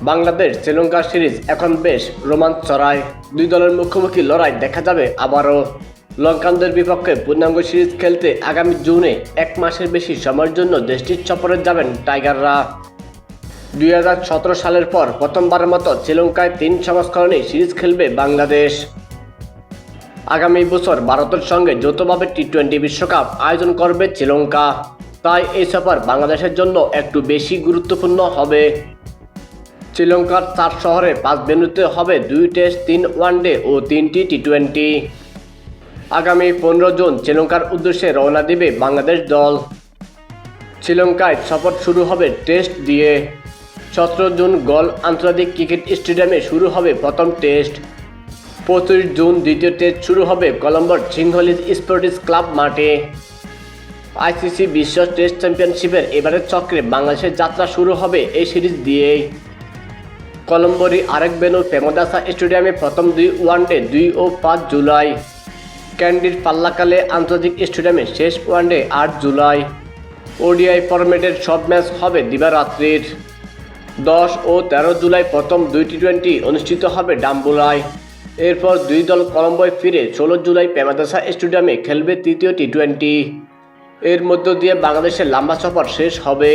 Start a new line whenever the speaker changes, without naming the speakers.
Bangladesh Sri Lanka series এখন বেশ রোমাঞ্চ ছড়ায়। দুই দলের মুখোমুখি লড়াই দেখা যাবে আবারও। লঙ্কানদের বিপক্ষে পূর্ণাঙ্গ সিরিজ খেলতে আগামী জুনে 1 মাসের বেশি সময়ের জন্য দেশটির সফরে যাবেন টাইগাররা। 2017 সালের পর প্রথমবারের মতো শ্রীলঙ্কায় 3 সংস্করণে সিরিজ খেলবে বাংলাদেশ। আগামী বছর ভারতের সঙ্গে যৌথভাবে টি-20 বিশ্বকাপ আয়োজন করবে শ্রীলঙ্কা। তাই এই সফর বাংলাদেশের জন্য একটু বেশি গুরুত্বপূর্ণ হবে। শ্রীলঙ্কার 4 শহরে 5 ভেন্যুতে হবে 2 টেস্ট, 3 ওয়ানডে ও 3টি টি-20। আগামী 15 জুন শ্রীলঙ্কার উদ্দেশ্যে রওনা দেবে বাংলাদেশ দল। শ্রীলঙ্কায় সফর শুরু হবে টেস্ট দিয়ে। 17 জুন গল আন্তর্জাতিক ক্রিকেট স্টেডিয়ামে শুরু হবে প্রথম টেস্ট। 25 জুন দ্বিতীয় টেস্ট শুরু হবে কলম্বোর সিংহলীজ স্পোর্টস ক্লাব মাঠে। আইসিসি বিশ্ব টেস্ট চ্যাম্পিয়নশিপের এবারের চক্রে বাংলাদেশের যাত্রা শুরু হবে এই সিরিজ দিয়েই। কলম্বোরই আরেক ভেন্যু প্রেমদাসা স্টেডিয়ামে প্রথম 2 ওয়ানডে 2 ও 5 জুলাই। ক্যান্ডির পাল্লাকালে আন্তর্জাতিক স্টেডিয়ামে শেষ ওয়ানডে 8 জুলাই। ওডিআই ফরম্যাটের সব ম্যাচ হবে দিবারাত্রির। 10 ও 13 জুলাই প্রথম 2 টি-20 অনুষ্ঠিত হবে ডাম্বুলায়। এরপর দুই দল কলম্বোয় ফিরে 16 জুলাই প্রেমদাসা স্টেডিয়ামে খেলবে তৃতীয় টি-20। এর মধ্য দিয়ে বাংলাদেশের লম্বা সফর শেষ হবে।